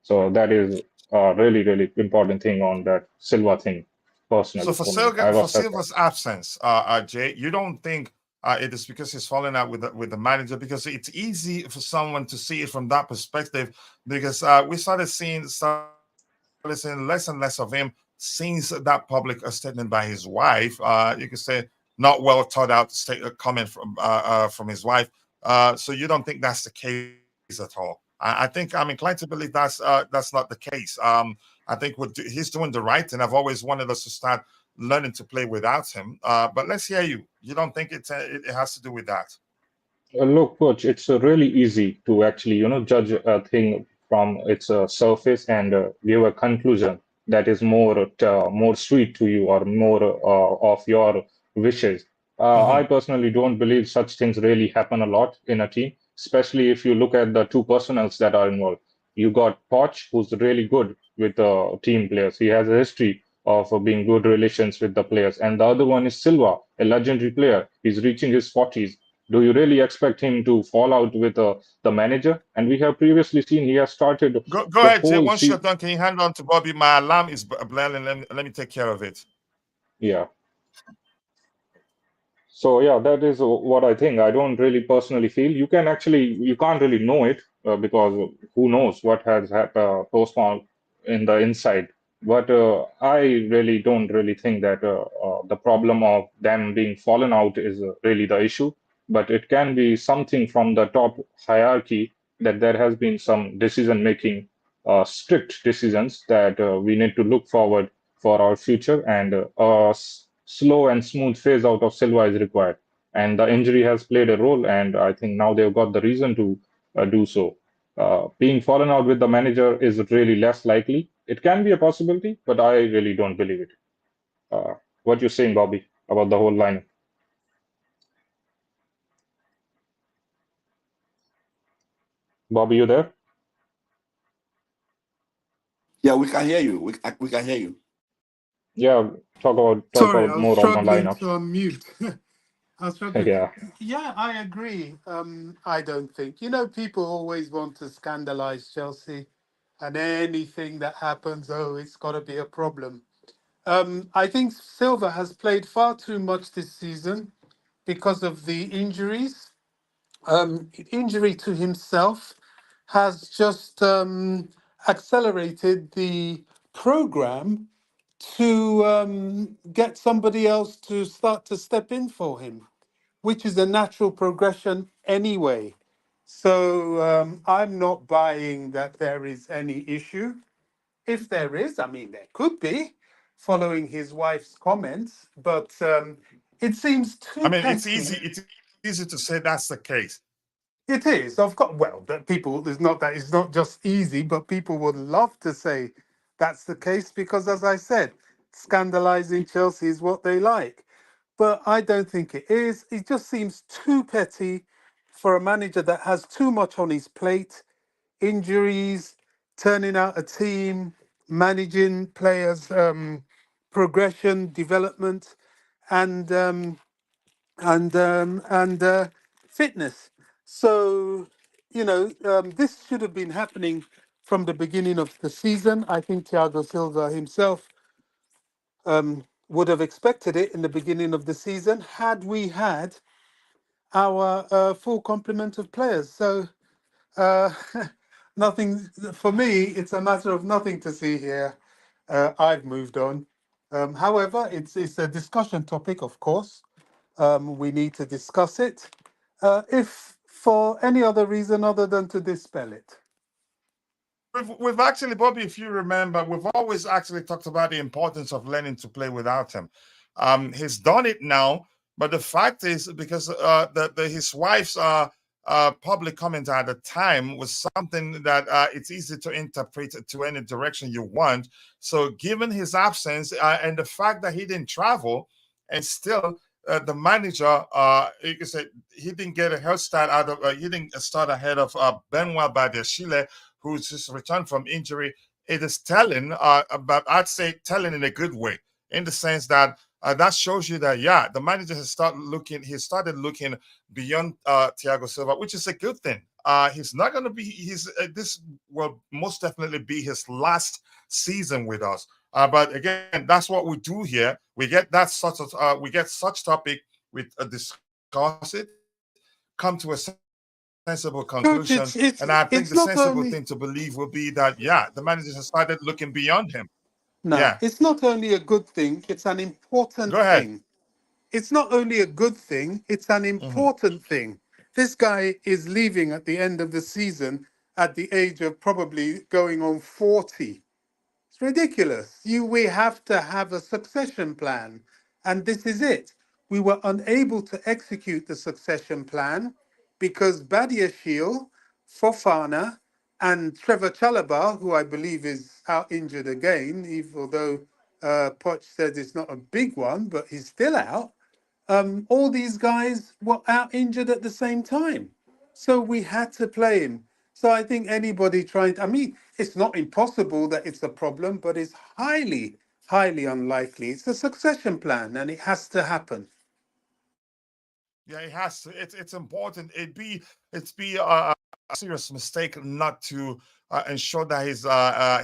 So that is a really, really important thing on that Silva thing. So Personally, for for me, I was Silva's absence, Jay, you don't think it is because he's falling out with the manager? Because it's easy for someone to see it from that perspective. Because we started seeing less and less of him since that public statement by his wife. You could say not well thought out comment from his wife. So you don't think that's the case at all? I think I'm inclined to believe that's not the case. I think he's doing the right thing. I've always wanted us to start learning to play without him. But let's hear you. You don't think it has to do with that? Look, coach, it's really easy to actually, judge a thing from its surface and give a conclusion that is more sweet to you or more of your wishes. I Mm-hmm. personally don't believe such things really happen a lot in a team, especially if you look at the two personnels that are involved. You got Poch, who's really good with team players. He has a history of being good relations with the players, and the other one is Silva, a legendary player. He's reaching his 40s. Do you really expect him to fall out with the manager? And we have previously seen he has started Go the ahead, Jay. whole Once you're season. done, can you hand on to Bobby? My alarm is blaring. Let me take care of it. Yeah. So yeah, that is what I think. I don't really personally feel you can't really know it because who knows what has postponed in the inside. But I really don't really think that the problem of them being fallen out is really the issue. But it can be something from the top hierarchy that there has been some decision making, strict decisions that we need to look forward for our future, and slow and smooth phase out of Silva is required. And the injury has played a role, and I think now they've got the reason to do so. Being fallen out with the manager is really less likely. It can be a possibility, but I really don't believe it. What you saying, Bobby, about the whole line? Bobby, you there? Yeah, we can hear you. We can hear you. Yeah, talk Sorry, about I was more on the struggling lineups. to unmute. I was struggling. Yeah. Yeah, I agree. I don't think, people always want to scandalize Chelsea and anything that happens, oh, it's got to be a problem. I think Silva has played far too much this season because of the injuries. Injury to himself has just accelerated the program to get somebody else to start to step in for him, which is a natural progression anyway. So I'm not buying that there is any issue. If there is, I mean, there could be, following his wife's comments, but it seems I too mean, petty. it's easy to say that's the case. It is, of course. Well, that people is not that it's not just easy, but people would love to say that's the case because, as I said, scandalizing Chelsea is what they like. But I don't think it is. It just seems too petty for a manager that has too much on his plate: injuries, turning out a team, managing players' progression, development, and fitness. So, this should have been happening from the beginning of the season. I think Thiago Silva himself would have expected it in the beginning of the season had we had our full complement of players. So, uh, nothing for me. It's a matter of nothing to see here. I've moved on. However, it's a discussion topic, of course. We need to discuss it, if for any other reason other than to dispel it. We've actually, Bobby, if you remember, we've always actually talked about the importance of learning to play without him. He's done it now, but the fact is, because his wife's public comment at the time was something that it's easy to interpret to any direction you want. So, given his absence and the fact that he didn't travel, and still the manager, you can say he didn't get a head start out of, he didn't start ahead of Benoit Badiashile, who's just returned from injury. It is telling, but I'd say telling in a good way, in the sense that that shows you that the manager has started looking. He started looking beyond Thiago Silva, which is a good thing. He's not going to be. This will most definitely be his last season with us. But again, that's what we do here. We get that sort of we get such topic, we discuss it, come to a sensible conclusion, and I Coach, think the sensible thing to it's not believe will only be that the manager has started looking beyond him. Yeah, no, it's not only a good thing, it's an go important ahead. thing. It's not only a good thing, it's an Mhm. important thing. This guy is leaving at the end of the season at the age of probably going on 40. It's ridiculous. We have to have a succession plan. And this is it. We were unable to execute the succession plan because Badiashile, Fofana, and Trevor Chalobah, who I believe is out injured again, although Poch said it's not a big one, but he's still out. All these guys were out injured at the same time. So we had to play him. So I think anybody trying, I mean, it's not impossible that it's a problem, but it's highly, highly unlikely. It's a succession plan and it has to happen. Yeah, it has to. It's important. It's be a serious mistake not to ensure that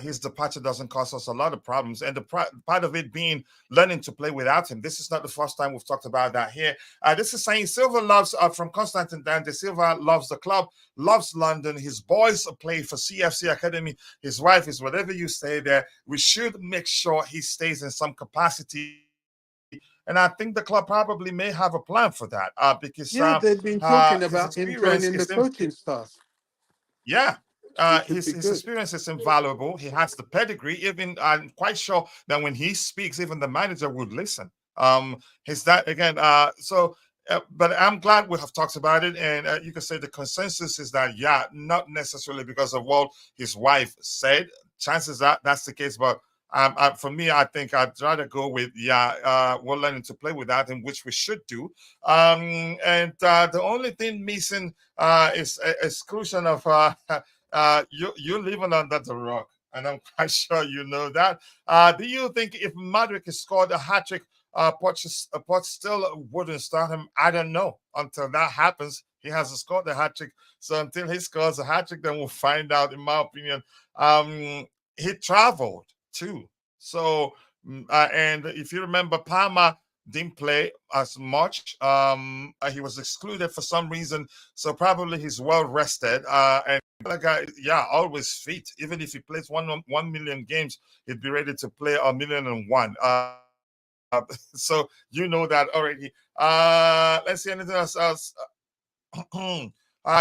his departure doesn't cause us a lot of problems. And the part of it being learning to play without him. This is not the first time we've talked about that here. This is saying Silva loves from Constantine Dante. Silva loves the club, loves London. His boys play for CFC Academy. His wife is whatever you say there. We should make sure he stays in some capacity. And I think the club probably may have a plan for that because Yeah, they've been talking his about him experience joining is the coaching staff, yeah. which would be His good. experience is invaluable. He has the pedigree. Even I'm quite sure that when he speaks, even the manager would listen. His that again. But I'm glad we have talked about it, and you can say the consensus is that not necessarily because of what his wife said. Chances that that's the case, but for me, I think I'd rather go with we're learning to play without him, which we should do. And the only thing missing is exclusion of you living under the rock, and I'm quite sure you know that. Do you think if Madrid scored a hat trick, Poch still wouldn't start him? I don't know. Until that happens, he hasn't scored the hat trick. So until he scores a hat trick, then we'll find out. In my opinion, he traveled too. So and if you remember, Palmer didn't play as much. He was excluded for some reason, so probably he's well rested. And the guy, always fit. Even if he plays 1 million games, he'd be ready to play 1,000,001. So you know that already. Let's see anything else.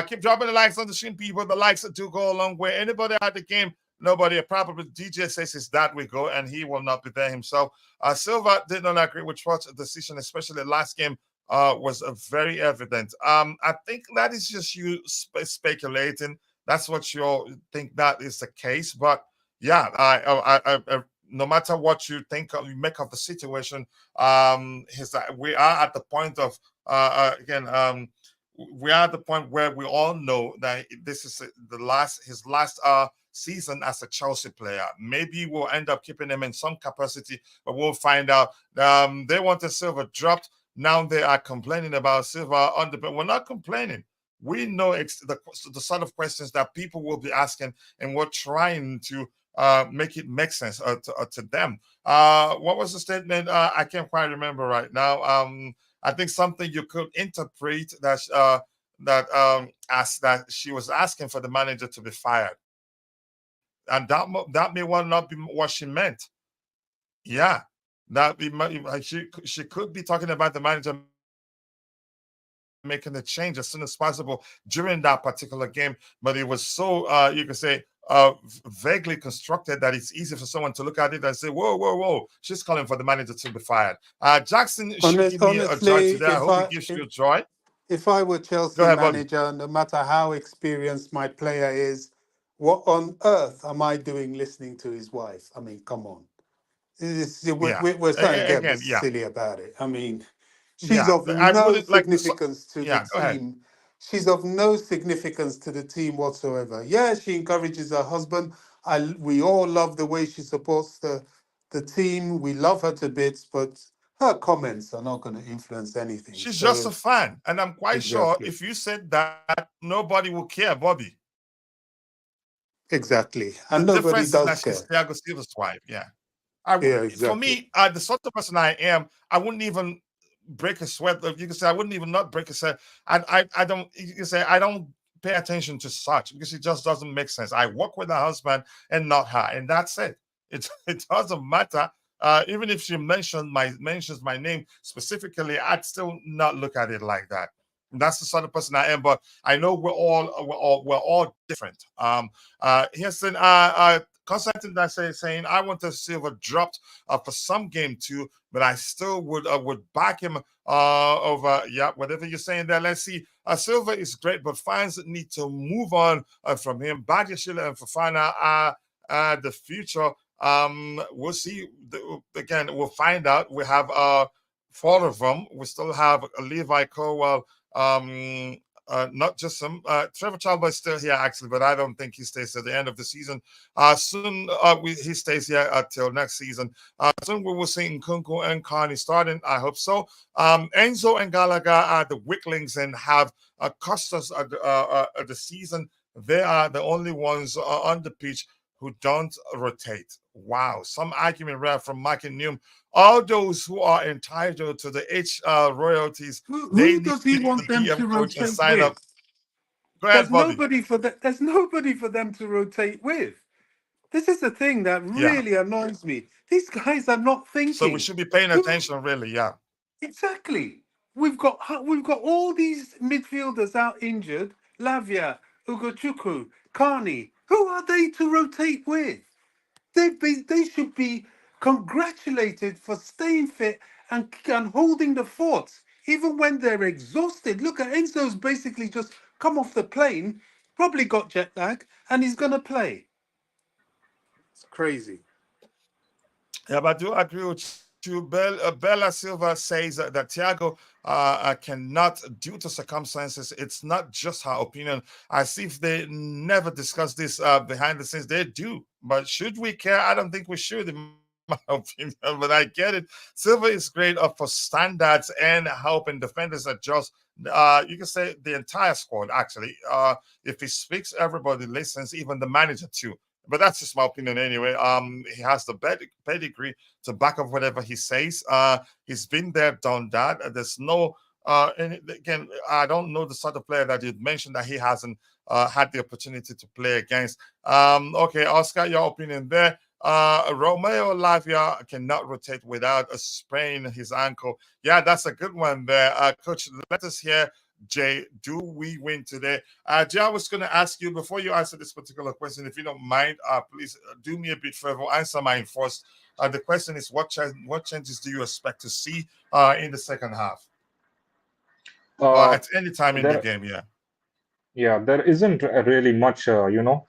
Keep dropping the likes on the screen, people. The likes do go a long way. Anybody at the game? Nobody. Probably DJ says it's that we go, and he will not be there himself. Silva did not agree with Schwartz's decision, especially last game. Was very evident. I think that is just you speculating. That's what you think that is the case. But yeah, no matter what you think, you make of the situation, we are at the point of again. We are at the point where we all know that this is his last season as a Chelsea player. Maybe we'll end up keeping him in some capacity, but we'll find out. They wanted Silva dropped. Now they are complaining about Silva on the bench. We're not complaining. We know the sort of questions that people will be asking, and we're trying to make it make sense to them. What was the statement? I can't quite remember right now. I think something you could interpret as that she was asking for the manager to be fired, and that may well not be what she meant. Yeah, she could be talking about the manager making the change as soon as possible during that particular game, but it was so you can say vaguely constructed that it's easy for someone to look at it and say, whoa, whoa, whoa, she's calling for the manager to be fired. Jackson should give me a joy Honestly, today. I hope it gives you joy. if I were Go Chelsea ahead, Bobby. manager, no matter how experienced my player is, what on earth am I doing listening to his wife? I mean, come on. Yeah. We're starting to get a bit Again, yeah. silly about it. I mean, she's Yeah. of I no wouldn't like the significance to the yeah, go ahead. team she's of no significance to the team whatsoever. Yeah, she encourages her husband. We all love the way she supports the team. We love her to bits, but her comments are not going to influence anything. She's just a So fan. And I'm quite sure exactly, if you said that, nobody will care, Bobby. exactly, The and nobody difference is does that she's care. Thiago Silva's wife. Yeah. Yeah, For exactly. me, the sort of person I am, I wouldn't even break a sweat. You can say I wouldn't even not break a sweat. I don't. You can say I don't pay attention to such because it just doesn't make sense. I work with her husband and not her, and that's it. It doesn't matter. Even if she mentions my name specifically, I'd still not look at it like that. And that's the sort of person I am. But I know we're all different. Here's an Constantine that saying I want to see Silva dropped for some game too, but I still would back him over whatever you're saying there. Let's see. Silva is great, but fans need to move on from him. Badiashile and Fofana are the future. We'll see. Again, we'll find out. We have four of them. We still have Levi Colwell. Not just him. Trevor Chalba is still here actually, but I don't think he stays at the end of the season. Soon he stays here until next season. Soon we will see Nkunku and Carney starting. I hope so. Enzo and Gallagher are the weaklings and have cost us the season. They are the only ones on the pitch who don't rotate. Wow, some argument rare from Mike and Neum. All those who are entitled to the H royalties, they Who need does he to want the them DM to coach and rotate sign up. with? Go ahead, Bobby. There's nobody for them to rotate with. This is the thing that Yeah. really annoys me. These guys are not So we thinking. should be paying Who attention, really. Yeah. exactly? We've got all these midfielders out injured. Lavia, Ugochukwu, Carney. Who are they to rotate with? They should be congratulated for staying fit and holding the fort even when they're exhausted. Look at Enzo's basically just come off the plane, probably got jet lag, and he's gonna play. It's crazy. Yeah, but I do agree with you. Bella Silva says that Thiago cannot, due to circumstances, it's not just her opinion. As if they never discuss this behind the scenes. They do. But should we care? I don't think we should, in my opinion. But I get it. Silva is great for standards and helping defenders adjust. You can say the entire squad, actually. If he speaks, everybody listens, even the manager, too. But that's just my opinion anyway. He has the pedigree to back up whatever he says. He's been there, done that. There's no and again, I don't know the sort of player that you'd mentioned that he hasn't had the opportunity to play against. Okay, Oscar, your opinion there. Romeo Lavia cannot rotate without a sprain his ankle. Yeah, that's a good one there. Coach, let us hear. Jay, do we win today? Jay, I was going to ask you before you answer this particular question, if you don't mind, please do me a bit favor, answer mine first. The question is, what changes do you expect to see in the second half, or Uh, at any time in the there, game? Yeah. yeah, there isn't really much,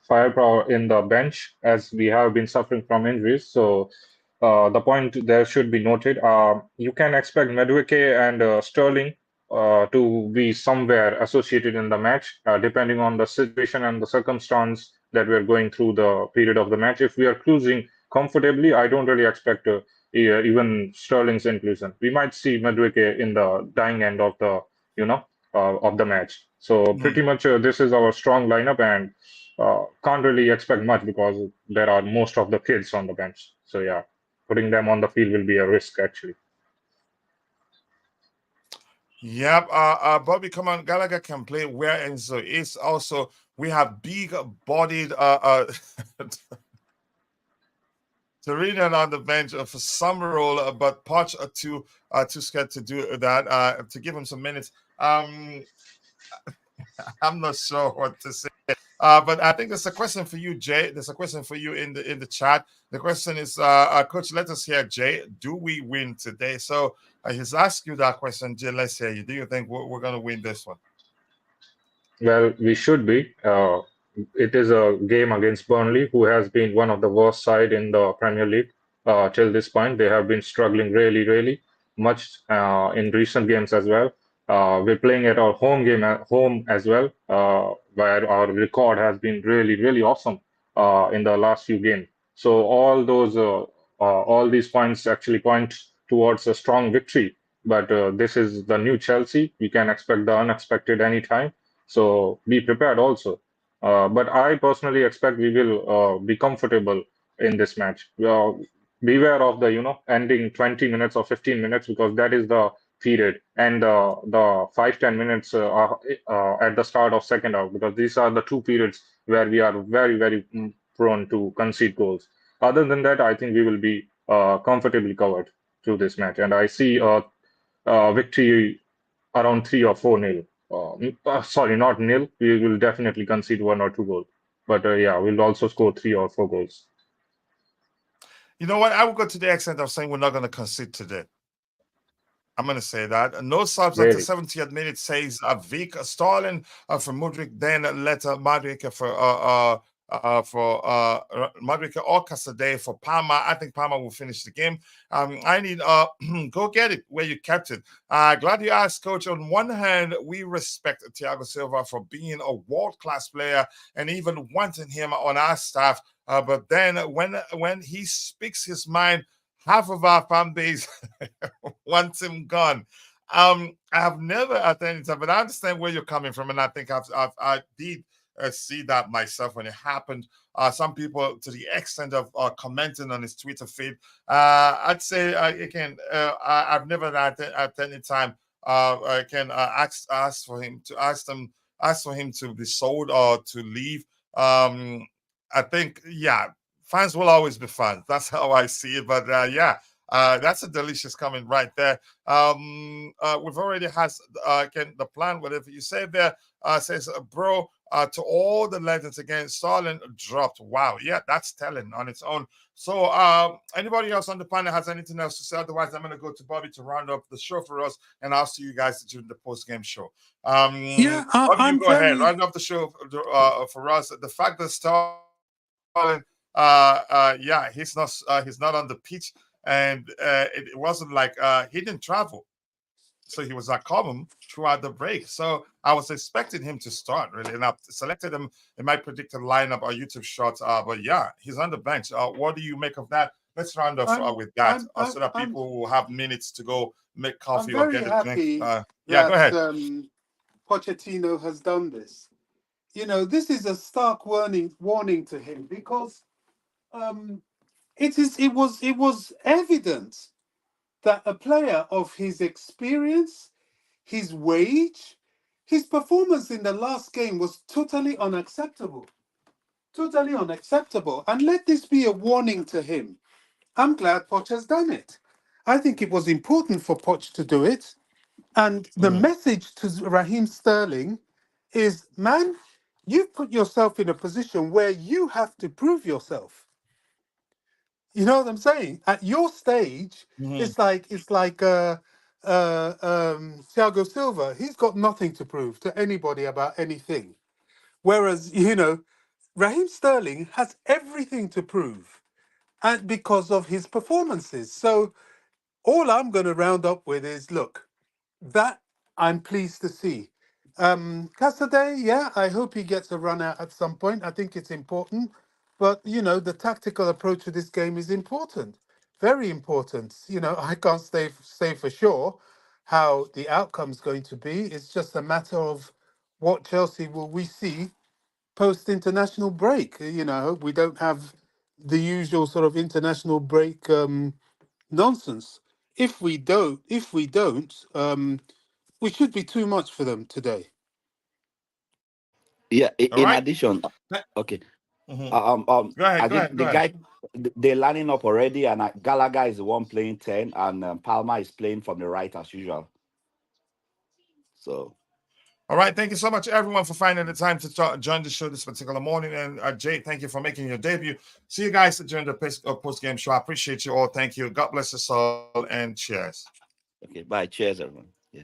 firepower in the bench as we have been suffering from injuries. So the point there should be noted. You can expect Madueke and Sterling to be somewhere associated in the match, depending on the situation and the circumstance that we're going through the period of the match. If we are cruising comfortably, I don't really expect even Sterling's inclusion. We might see Madueke in the dying end of the, of the match. So pretty much this is our strong lineup, and can't really expect much because there are most of the kids on the bench. So yeah, putting them on the field will be a risk actually. Yep. Bobby, come on, Gallagher can play where Enzo is. Also, we have big-bodied Serena on the bench for some role, but Poch are too scared to do that. To give him some minutes. I'm not sure what to say. But I think there's a question for you, Jay. There's a question for you in the chat. The question is, Coach, let us hear, Jay. Do we win today? So he's asked you that question, Jay. Let's hear you. Do you think we're going to win this one? Well, we should be. It is a game against Burnley, who has been one of the worst side in the Premier League till this point. They have been struggling really, really much in recent games as well. We're playing at our home game at home as well, where our record has been really, really awesome in the last few games. So all these points actually point towards a strong victory. But this is the new Chelsea. We can expect the unexpected anytime. So be prepared also. But I personally expect we will be comfortable in this match. Beware of the ending 20 minutes or 15 minutes, because that is the period, and the 5-10 minutes are at the start of second half, because these are the two periods where we are very, very prone to concede goals. Other than that, I think we will be comfortably covered through this match, and I see a victory around 3 or 4 nil. Sorry, not nil. We will definitely concede 1 or 2 goals, but yeah, we'll also score 3 or 4 goals. You know what? I will go to the extent of saying we're not going to concede today. I'm going to say that. No subs at the Really? 70th minute, says Vic Stalin for Mudryk, then letter Madryk for Madryk or Casadei for Palma. I think Palma will finish the game. I need go get it where you kept it. Glad you asked, Coach. On one hand, we respect Thiago Silva for being a world-class player and even wanting him on our staff. But then when he speaks his mind, half of our fan base wants him gone. I have never at any time, but I understand where you're coming from, and I think I did see that myself when it happened. Some people, to the extent of commenting on his Twitter feed, I'd say again, I've never at any time asked for him to be sold or to leave. I think, yeah, fans will always be fans. That's how I see it. But yeah, that's a delicious comment right there. We've already had the plan, whatever you say there, says, bro, to all the legends again, Stalin dropped. Wow. Yeah, that's telling on its own. So anybody else on the panel has anything else to say? Otherwise, I'm going to go to Bobby to round up the show for us, and I'll see you guys during the post-game show. Yeah, Bobby, you I'm go ahead. very. Round up the show for us. The fact that Stalin yeah, he's not on the pitch, and it wasn't like he didn't travel, so he was at Cobham throughout the break. So I was expecting him to start really, and I selected him in my predicted lineup or YouTube shots. But yeah, he's on the bench. What do you make of that? Let's round off with that, so that people will have minutes to go make I'm coffee or very get a drink. happy Yeah, go that ahead. Pochettino has done this. This is a stark warning to him, because it was evident that a player of his experience, his wage, his performance in the last game was totally unacceptable. Totally unacceptable. And let this be a warning to him. I'm glad Poch has done it. I think it was important for Poch to do it. And the message to Raheem Sterling is, man, you've put yourself in a position where you have to prove yourself. You know what I'm saying? At your stage, it's like Thiago Silva. He's got nothing to prove to anybody about anything. Whereas, Raheem Sterling has everything to prove, and because of his performances. So all I'm going to round up with is, look, that I'm pleased to see. Casaday, yeah, I hope he gets a run out at some point. I think it's important. But, the tactical approach to this game is important. Very important. I can't say for sure how the outcome's going to be. It's just a matter of what Chelsea will we see post international break. I hope we don't have the usual sort of international break nonsense. If we don't, we should be too much for them today. Yeah. All In right. addition, okay. Go I ahead. think the guy they're lining up already, and Gallagher is the one playing 10, and Palmer is playing from the right as usual. So. All right. Thank you so much, everyone, for finding the time to join the show this particular morning. And Jay, thank you for making your debut. See you guys during the post-game show. I appreciate you all. Thank you. God bless us all, and cheers. Okay. Bye. Cheers, everyone. Yeah.